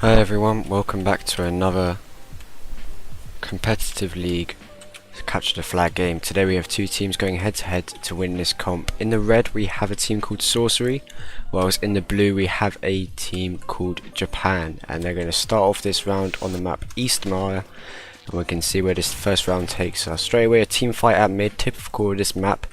Hi everyone, welcome back to another competitive league capture the flag game. Today we have two teams going head to head to win this comp. In the red we have a team called Sorcery, whilst in the blue we have a team called Japan, and they're going to start off this round on the map Eastmire, and we can see where this first round takes us. Straight away a team fight at mid, typical of this map.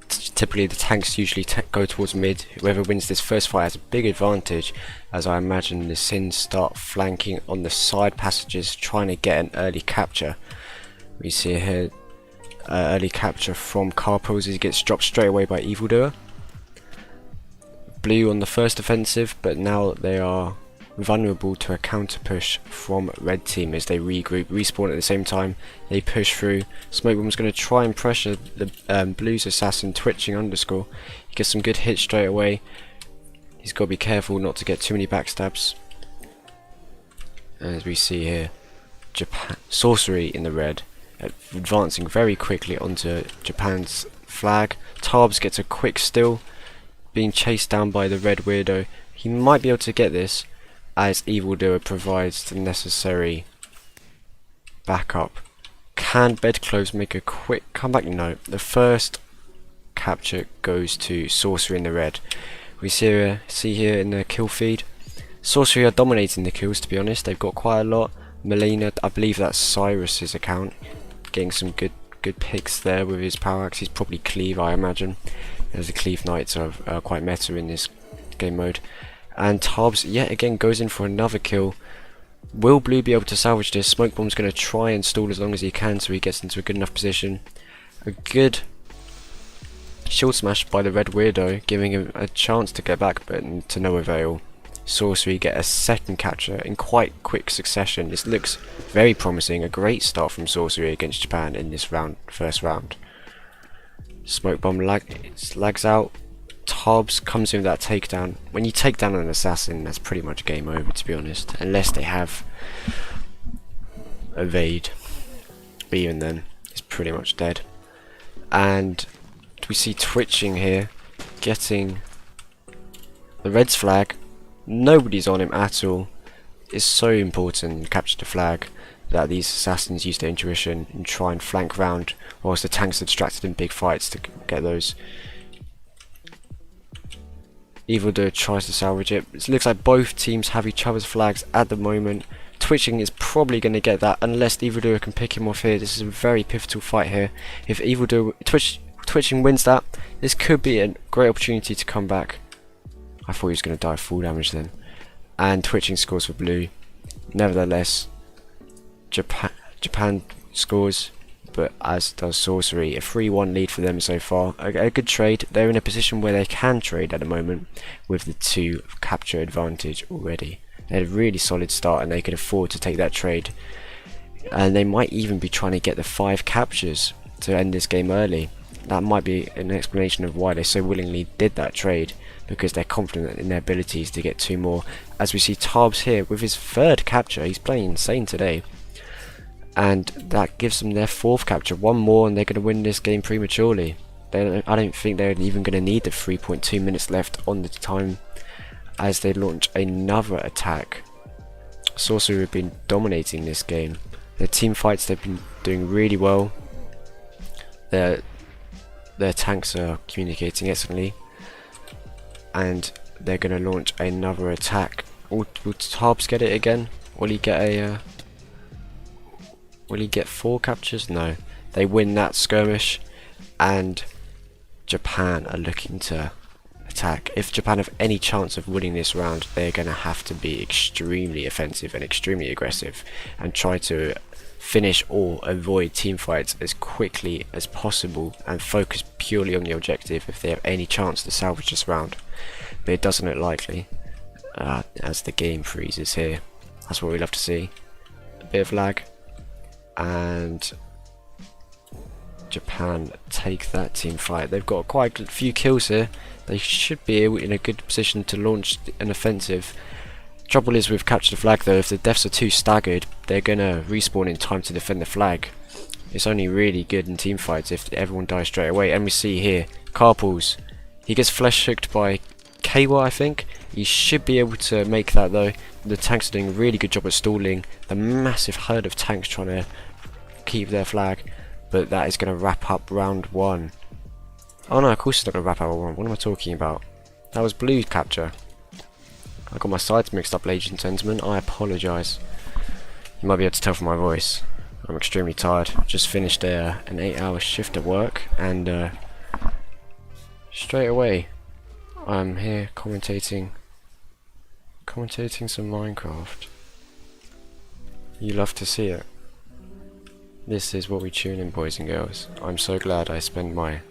Typically the tanks usually go towards mid. Whoever wins this first fight has a big advantage, as I imagine the Sins start flanking on the side passages trying to get an early capture. We see here early capture from Carpos. He gets dropped straight away by Evildoer. Blue on the first offensive, but now they are vulnerable to a counter push from red team as they regroup, respawn at the same time. They push through. Smokebomb's going to try and pressure the blues assassin twitching underscore. He gets some good hits straight away. He's got to be careful not to get too many backstabs. As we see here, Sorcery in the red, advancing very quickly onto Japan's flag. Tarbs gets a quick steal, being chased down by the red weirdo. He might be able to get this, as Evildoer provides the necessary backup. Can Bedclothes make a quick comeback? No. The first capture goes to Sorcery in the red. We see here in the kill feed, Sorcery are dominating the kills, to be honest. They've got quite a lot. Melina, I believe that's Cyrus's account, getting some good picks there with his power axe. He's probably Cleave, I imagine, as the Cleave Knights are quite meta in this game mode. And Tarbs yet again goes in for another kill. Will Blue be able to salvage this? Smokebomb's going to try and stall as long as he can so he gets into a good enough position. A good shield smash by the red weirdo, giving him a chance to get back, but to no avail. Sorcery get a second capture in quite quick succession. This looks very promising. A great start from Sorcery against Japan in this first round. Smokebomb lags out. Tarbs comes in with that takedown. When you take down an assassin, that's pretty much game over, to be honest, unless they have evade. But even then, it's pretty much dead. And we see twitching here, getting the red's flag. Nobody's on him at all. It's so important to capture the flag that these assassins use their intuition and try and flank round, whilst the tanks are distracted in big fights to get those. Evildoer tries to salvage it. It looks like both teams have each other's flags at the moment. Twitching is probably going to get that unless Evildoer can pick him off here. This is a very pivotal fight here. If Evildoer Twitching wins that, this could be a great opportunity to come back. I thought he was going to die of full damage then. And Twitching scores for blue. Nevertheless, Japan scores, but as does Sorcery. A 3-1 lead for them so far. A good trade. They're in a position where they can trade at the moment with the 2 capture advantage already. They had a really solid start and they could afford to take that trade. And they might even be trying to get the 5 captures to end this game early. That might be an explanation of why they so willingly did that trade, because they're confident in their abilities to get 2 more. As we see Tarbs here with his 3rd capture. He's playing insane today. And that gives them their 4th capture. 1 more and they're going to win this game prematurely. I don't think they're even going to need the 3.2 minutes left on the time as they launch another attack. Sorcery have been dominating this game. Their team fights, they've been doing really well. Their tanks are communicating excellently. And they're going to launch another attack. Will Tarbs get it again? Will he get a... Will he get 4 captures? No. They win that skirmish, and Japan are looking to attack. If Japan have any chance of winning this round, they're going to have to be extremely offensive and extremely aggressive and try to finish or avoid team fights as quickly as possible and focus purely on the objective if they have any chance to salvage this round. But it doesn't look likely as the game freezes here. That's what we love to see. A bit of lag. And Japan take that team fight. They've got quite a few kills here. They should be in a good position to launch an offensive. Trouble is with capture the flag though, if the deaths are too staggered, they're gonna respawn in time to defend the flag. It's only really good in team fights if everyone dies straight away. And we see here, Carpals, he gets flesh hooked by Kawa, I think, He should be able to make that though. The tanks are doing a really good job at stalling the massive herd of tanks trying to keep their flag, but that is going to wrap up round 1. Oh no, of course it's not going to wrap up round 1. What am I talking about? That was blue capture. I got my sides mixed up, ladies and gentlemen. I apologise. You might be able to tell from my voice. I'm extremely tired. Just finished an 8-hour shift at work, and straight away I'm here commentating some Minecraft. You love to see it. This is what we tune in, boys and girls. I'm so glad I spend my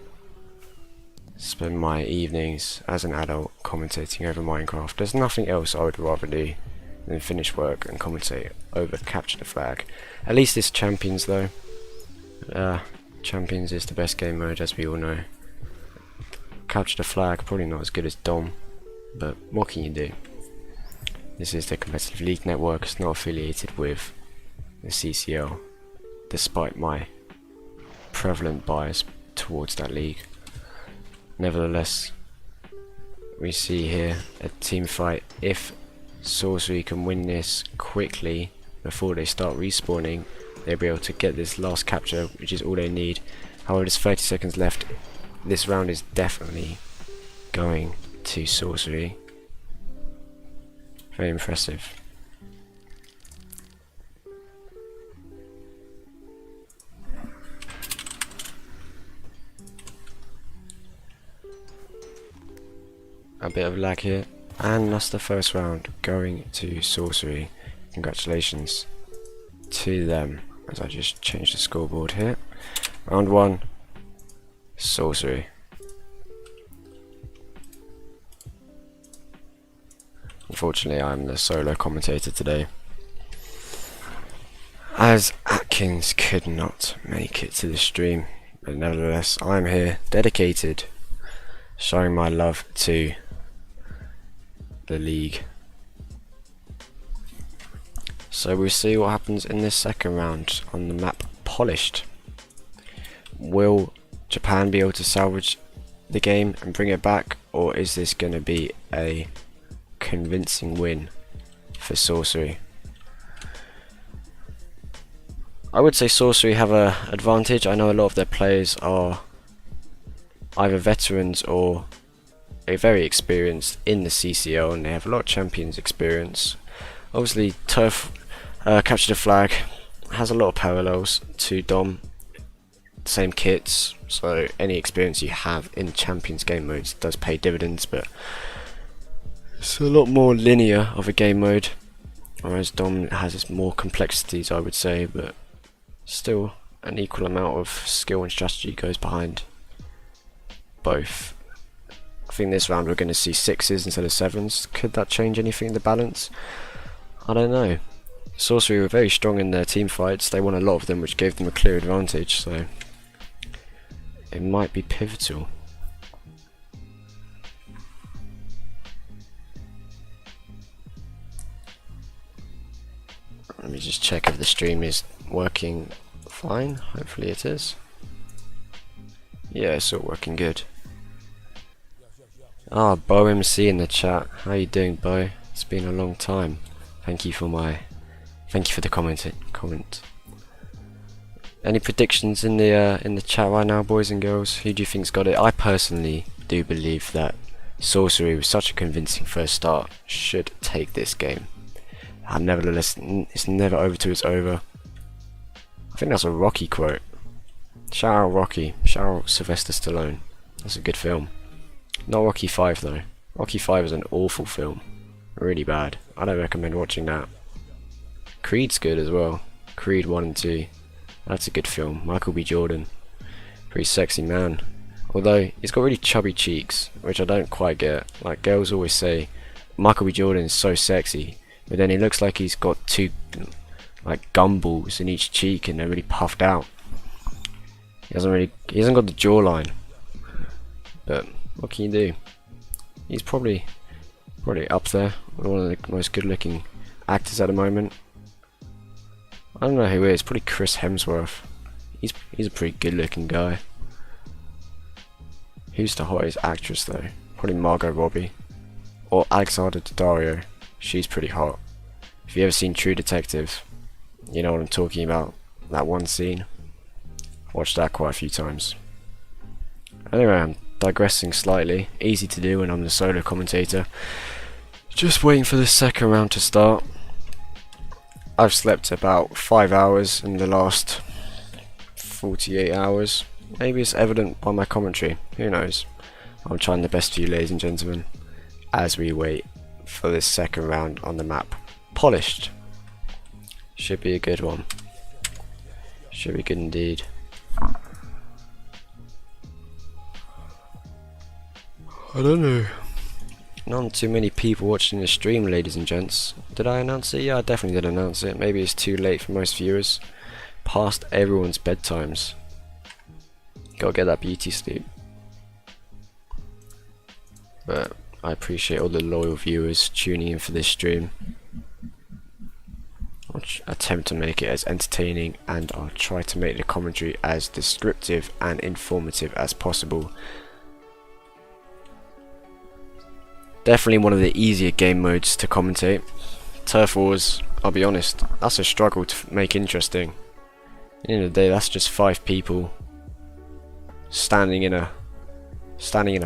evenings as an adult commentating over Minecraft. There's nothing else I would rather do than finish work and commentate over Capture the Flag. At least it's Champions though. Champions is the best game mode, as we all know. Capture the Flag, probably not as good as Dom, but what can you do? This is the competitive league network. It's not affiliated with the CCL, despite my prevalent bias towards that league. Nevertheless, we see here a team fight. If Sorcery can win this quickly before they start respawning, they'll be able to get this last capture, which is all they need. However, there's 30 seconds left. This round is definitely going to Sorcery. Very impressive. A bit of lag here, and that's the first round going to Sorcery. Congratulations to them, as I just changed the scoreboard here. Round 1, Sorcery. Unfortunately, I'm the solo commentator today, as Atkins could not make it to the stream, but nevertheless, I'm here, dedicated, showing my love to the league. So we'll see what happens in this second round on the map Polished. Will Japan be able to salvage the game and bring it back, or is this going to be a convincing win for Sorcery? I would say Sorcery have an advantage. I know a lot of their players are either veterans or very experienced in the CCL, and they have a lot of Champions experience. Obviously, Turf Capture the Flag has a lot of parallels to Dom. Same kits, so any experience you have in Champions game modes does pay dividends, but it's a lot more linear of a game mode, whereas Dom has its more complexities, I would say, but still an equal amount of skill and strategy goes behind both. I think this round we're going to see 6s instead of 7s. Could that change anything in the balance? I don't know. Sorcery were very strong in their team fights. They won a lot of them, which gave them a clear advantage, so it might be pivotal. Let me just check if the stream is working fine. Hopefully it is. Yeah, it's all working good. Ah, Bo MC in the chat. How you doing, Bo? It's been a long time. Thank you for the comment. Any predictions in the chat right now, boys and girls? Who do you think's got it? I personally do believe that Sorcery, with such a convincing first start, should take this game. And nevertheless, it's never over till it's over. I think that's a Rocky quote. Shout out Rocky. Shout out Sylvester Stallone. That's a good film. Not Rocky 5 though. Rocky 5 is an awful film. Really bad. I don't recommend watching that. Creed's good as well. Creed 1 and 2. That's a good film. Michael B. Jordan. Pretty sexy man. Although, he's got really chubby cheeks, which I don't quite get. Like, girls always say, Michael B. Jordan is so sexy, but then he looks like he's got two, like, gumballs in each cheek and they're really puffed out. He hasn't got the jawline. But what can you do? He's probably up there, one of the most good-looking actors at the moment. I don't know who he is. Probably Chris Hemsworth. He's a pretty good-looking guy. Who's the hottest actress though? Probably Margot Robbie. or Alexander Daddario. She's pretty hot. If you ever seen True Detective, you know what I'm talking about. That one scene. Watched that quite a few times. Anyway, I'm digressing slightly. Easy to do when I'm the solo commentator. Just waiting for the second round to start. I've slept about 5 hours in the last 48 hours. Maybe it's evident by my commentary. Who knows? I'm trying the best for you, ladies and gentlemen, as we wait for this second round on the map. Polished. Should be a good one. Should be good indeed. I don't know. Not too many people watching the stream, ladies and gents. Did I announce it? Yeah, I definitely did announce it. Maybe it's too late for most viewers. Past everyone's bedtimes. Gotta get that beauty sleep. But I appreciate all the loyal viewers tuning in for this stream. I'll attempt to make it as entertaining, and I'll try to make the commentary as descriptive and informative as possible. Definitely one of the easier game modes to commentate. Turf Wars, I'll be honest, that's a struggle to make interesting. At the end of the day, that's just 5 people standing in a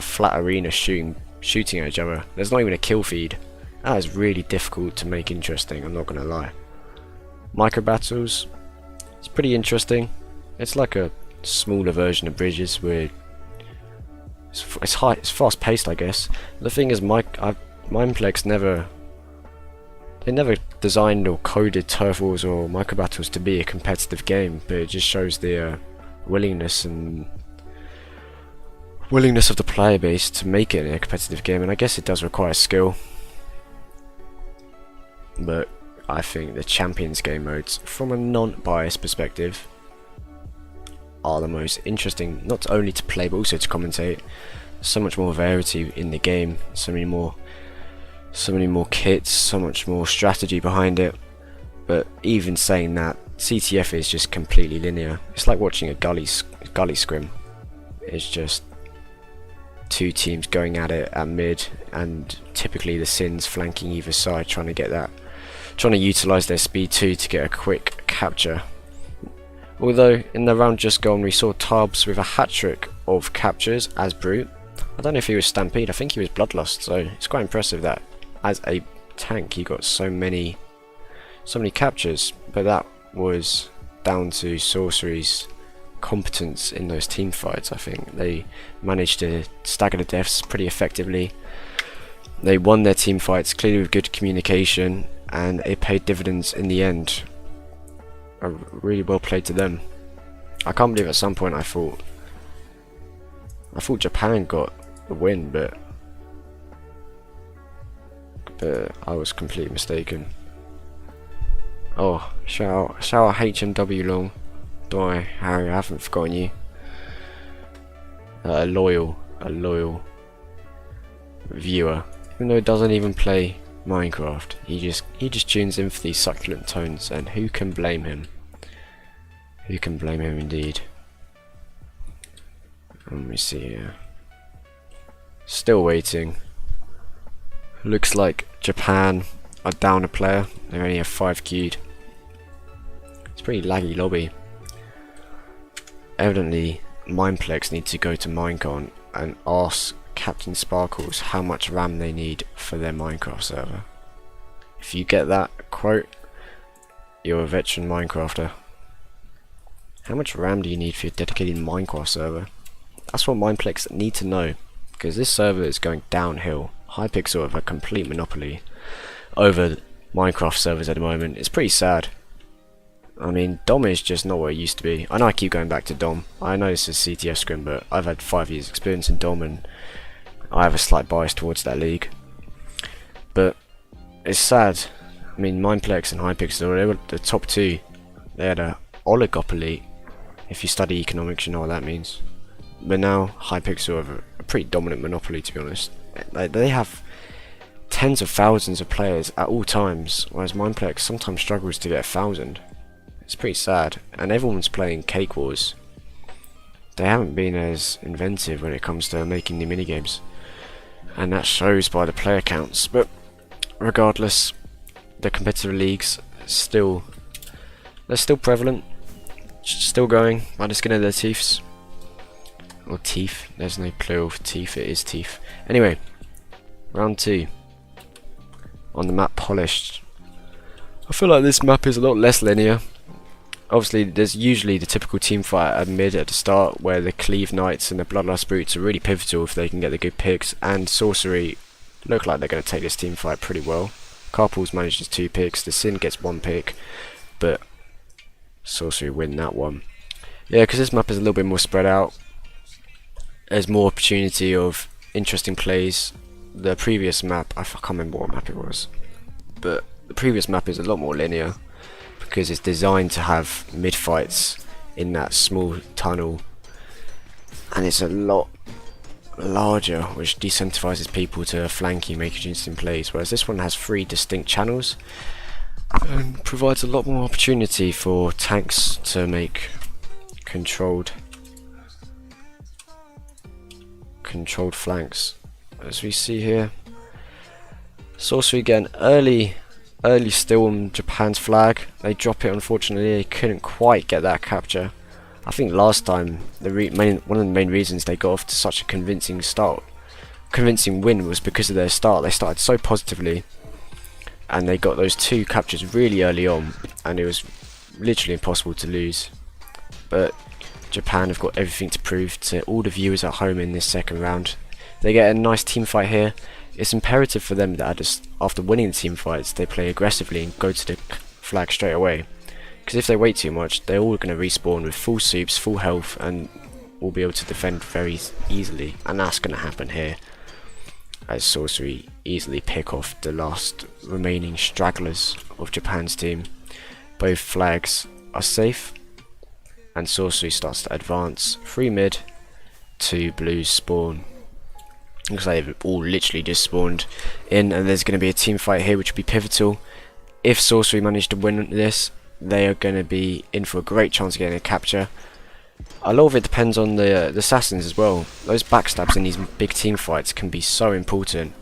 flat arena shooting at each other. There's not even a kill feed. That is really difficult to make interesting, I'm not gonna lie. Micro battles, it's pretty interesting. It's like a smaller version of Bridges where it's fast paced, I guess. The thing is, Mindplex never designed or coded Turf Wars or Micro Battles to be a competitive game, but it just shows the willingness of the player base to make it a competitive game, and I guess it does require skill. But I think the Champions game modes, from a non-biased perspective, are the most interesting, not only to play but also to commentate. So much more variety in the game, so many more kits, so much more strategy behind it. But even saying that, CTF is just completely linear. It's like watching a gully scrim. It's just 2 teams going at it at mid, and typically the Sins flanking either side, trying to utilise their speed too to get a quick capture. Although in the round just gone we saw Tarbs with a hat-trick of captures as Brute. I don't know if he was Stampede, I think he was Bloodlust, so it's quite impressive that as a tank he got so many captures, but that was down to Sorcery's competence in those team fights. I think they managed to stagger the deaths pretty effectively. They won their team fights clearly with good communication, and it paid dividends in the end. Really well played to them. I can't believe at some point I thought Japan got the win, but I was completely mistaken. Oh, shout out HMW Long. Don't worry, Harry, I haven't forgotten you. A loyal viewer, even though he doesn't even play Minecraft. He just tunes in for these succulent tones, and who can blame him? Who can blame him indeed? Let me see here. Still waiting. Looks like Japan are down a player. They only have 5 queued. It's a pretty laggy lobby. Evidently, Mindplex need to go to Minecon and ask Captain Sparkles how much RAM they need for their Minecraft server. If you get that quote, you're a veteran Minecrafter. How much RAM do you need for your dedicated Minecraft server? That's what Mindplex need to know, because this server is going downhill. Hypixel have a complete monopoly over Minecraft servers at the moment. It's pretty sad. I mean, Dom is just not what it used to be. I know I keep going back to Dom. I know this is CTF Scrim, but I've had 5 years experience in Dom, and I have a slight bias towards that league. But it's sad. I mean, Mindplex and Hypixel, they were the top 2. They had a oligopoly. If you study economics, you know what that means. But now Hypixel have a pretty dominant monopoly, to be honest. They have tens of thousands of players at all times, whereas Mindplex sometimes struggles to get 1,000. It's pretty sad, and everyone's playing Cake Wars. They haven't been as inventive when it comes to making new minigames. and that shows by the player counts. But regardless, the competitive leagues they're still prevalent, still going by the skin of their teeth. Or teeth, there's no plural for teeth, it is teeth. Anyway, round 2 on the map Polished. I feel like this map is a lot less linear. Obviously, there's usually the typical team fight at mid at the start, where the Cleave Knights and the Bloodlust Brutes are really pivotal if they can get the good picks, and Sorcery look like they're going to take this team fight pretty well. Carpools manages 2 picks, the Sin gets 1 pick, but Sorcery win that one. Yeah, because this map is a little bit more spread out. There's more opportunity of interesting plays. The previous map, I can't remember what map it was, but the previous map is a lot more linear because it's designed to have mid fights in that small tunnel, and it's a lot larger, which decentralizes people to flanking, making interesting plays, whereas this one has 3 distinct channels and provides a lot more opportunity for tanks to make controlled flanks. As we see here, Sorcery get an early steal on Japan's flag. They drop it, unfortunately. They couldn't quite get that capture. I think last time one of the main reasons they got off to such a convincing win was because of their start. They started so positively and they got those 2 captures really early on, and it was literally impossible to lose. But Japan have got everything to prove to all the viewers at home in this second round. They get a nice team fight here. It's imperative for them that after winning the team fights, they play aggressively and go to the flag straight away. Because if they wait too much, they're all going to respawn with full soups, full health, and will be able to defend very easily. And that's going to happen here, as Sorcery easily pick off the last remaining stragglers of Japan's team. Both flags are safe, and Sorcery starts to advance. 3 mid, 2 blues spawn. Looks like they've all literally just spawned in, and there's going to be a team fight here which will be pivotal. If Sorcery manage to win this, they are going to be in for a great chance of getting a capture. A lot of it depends on the assassins as well. Those backstabs in these big team fights can be so important,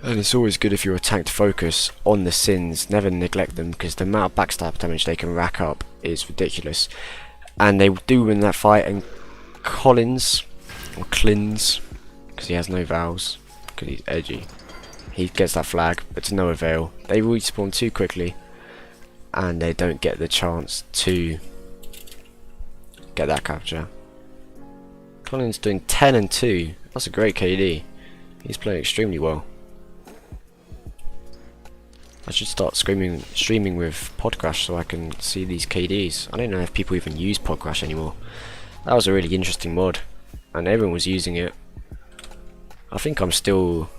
and it's always good if you're a tank to focus on the Sins. Never neglect them, because the amount of backstab damage they can rack up is ridiculous. And they do win that fight, and Collins, or Clins, because he has no vowels, because he's edgy, he gets that flag, but to no avail. They respawn too quickly, and they don't get the chance to get that capture. Collins doing 10 and 2. That's a great KD. He's playing extremely well. I should start streaming with Podcrash so I can see these KDs. I don't know if people even use Podcrash anymore. That was a really interesting mod, and everyone was using it. I think I'm still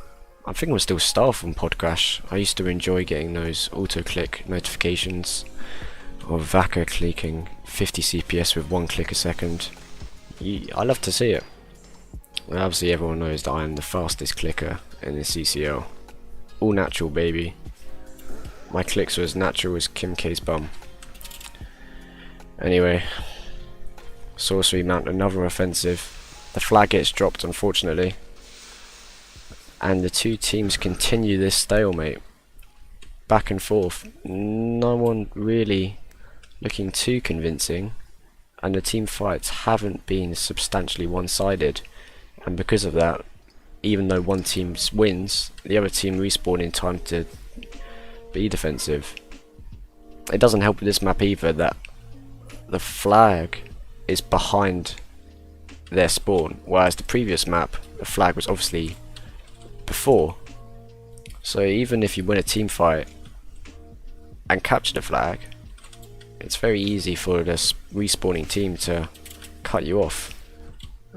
staff on Podcrash. I used to enjoy getting those auto-click notifications of Vaca clicking 50 CPS with 1 click a second. I love to see it. And obviously everyone knows that I am the fastest clicker in the CCL. All natural, baby. My clicks are as natural as Kim K's bum. Anyway, Sorcery mount another offensive. The flag gets dropped, unfortunately, and the 2 teams continue this stalemate, back and forth. No one really looking too convincing, and the team fights haven't been substantially one-sided, and because of that, even though one team wins, the other team respawn in time to be defensive. It doesn't help with this map either that the flag is behind their spawn, whereas the previous map, the flag was obviously before. So even if you win a team fight and capture the flag, it's very easy for the respawning team to cut you off.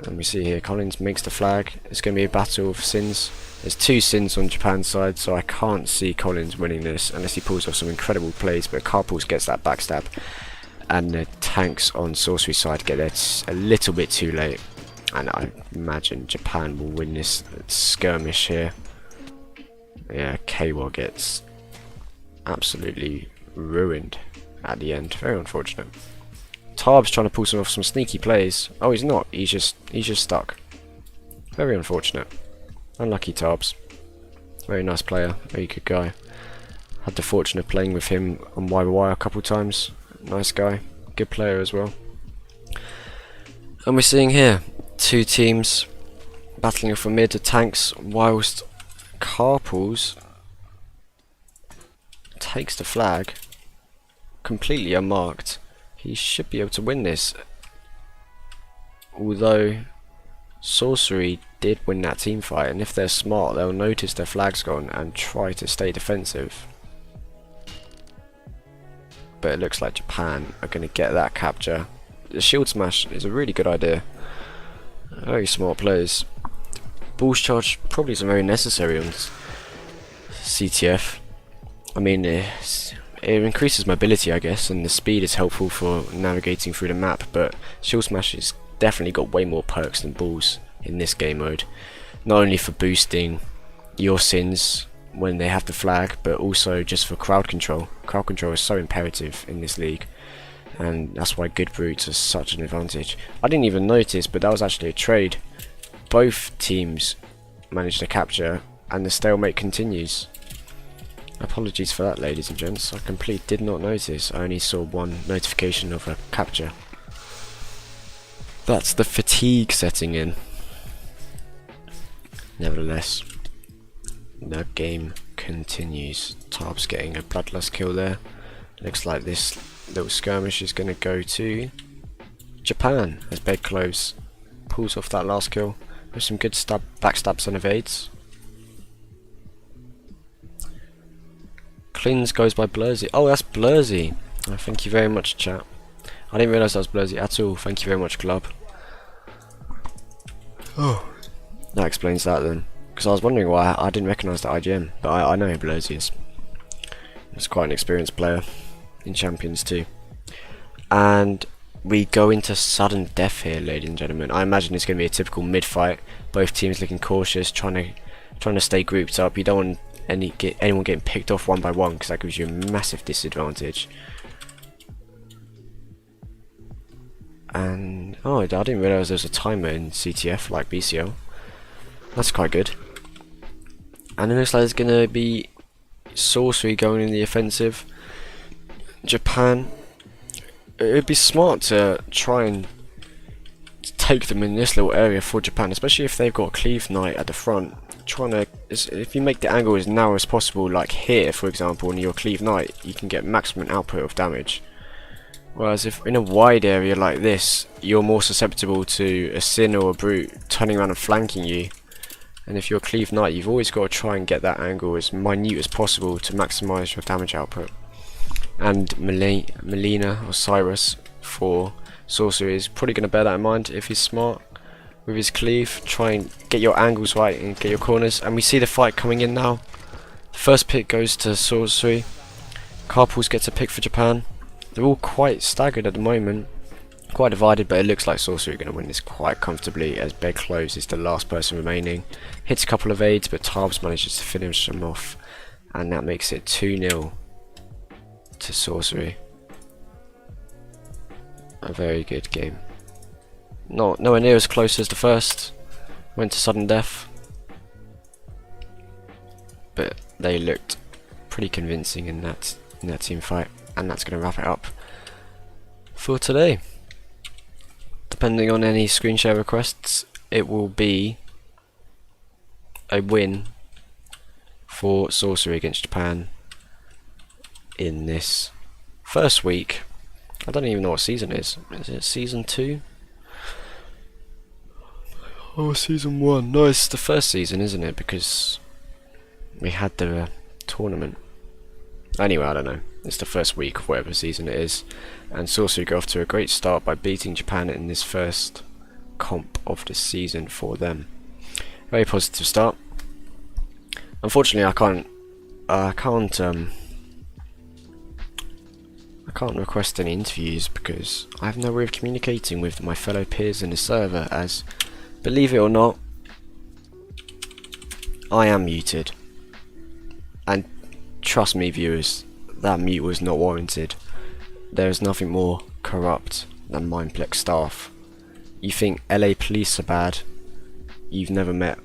And we see here Collins makes the flag. It's going to be a battle of Sins. There's 2 Sins on Japan's side, so I can't see Collins winning this unless he pulls off some incredible plays, but Carpools gets that backstab, and the tanks on Sorcery side get there a little bit too late, and I imagine Japan will win this skirmish here. Yeah, Kwa gets absolutely ruined at the end. Very unfortunate. Tarb's trying to pull some sneaky plays. Oh, he's not. He's just stuck. Very unfortunate. Unlucky Tarbs. Very nice player, very good guy. Had the fortune of playing with him on YY a couple times. Nice guy, good player as well. And we're seeing here two teams battling for mid to tanks, whilst Carpals takes the flag completely unmarked. He should be able to win this, although Sorcery did win that team fight, and if they're smart they'll notice their flag's gone and try to stay defensive. But it looks like Japan are going to get that capture. The shield smash is a really good idea. Very smart players. Balls charge probably isn't very necessary on CTF. I mean, it increases mobility, I guess, and the speed is helpful for navigating through the map, but shield smash has definitely got way more perks than balls in this game mode. Not only for boosting your sins when they have the flag, but also just for crowd control. Crowd control is so imperative in this league, and that's why good brutes are such an advantage. I didn't even notice, but that was actually a trade. Both teams managed to capture, and the stalemate continues. Apologies for that, ladies and gents. I completely did not notice. I only saw one notification of a capture. That's the fatigue setting in. Nevertheless, the game continues. Tarb's getting a bloodlust kill there. Looks like this little skirmish is going to go to Japan as Bedclothes pulls off that last kill with some good backstabs and evades. Clins goes by Blursy. Oh, that's Blursy. Oh, thank you very much, chat. I didn't realise that was Blursy at all. Thank you very much, club. Oh, that explains that then. Because I was wondering why I didn't recognise the IGM, but I know who Blursy is. He's quite an experienced player in Champions too. And we go into sudden death here, ladies and gentlemen. I imagine it's going to be a typical mid fight. Both teams looking cautious, trying to stay grouped up. You don't want anyone getting picked off one by one, because that gives you a massive disadvantage. And oh, I didn't realise there was a timer in CTF like BCL. That's quite good. And it looks like it's going to be Sorcery going in the offensive. Japan, it would be smart to try and take them in this little area for Japan, especially if they've got a Cleave Knight at the front. If you make the angle as narrow as possible, like here for example, on your Cleave Knight, you can get maximum output of damage. Whereas if in a wide area like this, you're more susceptible to a Sin or a Brute turning around and flanking you. And if you're a Cleave Knight, you've always got to try and get that angle as minute as possible to maximise your damage output. And Melina or Cyrus for Sorcery is probably going to bear that in mind if he's smart with his cleave. Try and get your angles right and get your corners. And we see the fight coming in now. First pick goes to Sorcery. Carpals gets a pick for Japan. They're all quite staggered at the moment, quite divided, but it looks like Sorcery are going to win this quite comfortably as Bedclothes is the last person remaining. Hits a couple of aids, but Tarbs manages to finish them off, and that makes it 2-0 to Sorcery. A very good game. Nowhere near as close as the first. Went to sudden death, but they looked pretty convincing in that team fight. And that's going to wrap it up for today. Depending on any screen share requests, it will be a win for Sorcery against Japan in this first week. I don't even know what season it is. Is it season 2? Oh, season 1. No, it's the first season, isn't it? Because we had the tournament. Anyway, I don't know. It's the first week of whatever season it is, and Sorcery go off to a great start by beating Japan in this first comp of the season for them. Very positive start. Unfortunately, I can't request any interviews because I have no way of communicating with my fellow peers in the server, as, believe it or not, I am muted. And trust me, viewers, that mute was not warranted. There is nothing more corrupt than Mindplex staff. You think LA police are bad? You've never met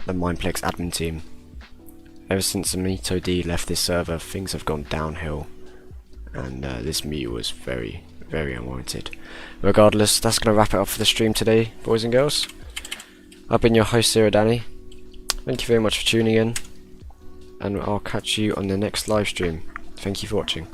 the Mineplex admin team. Ever since Amito D left this server, things have gone downhill, and this mute was very, very unwarranted. Regardless, that's going to wrap it up for the stream today, boys and girls. I've been your host, Zero Danny. Thank you very much for tuning in, and I'll catch you on the next live stream. Thank you for watching.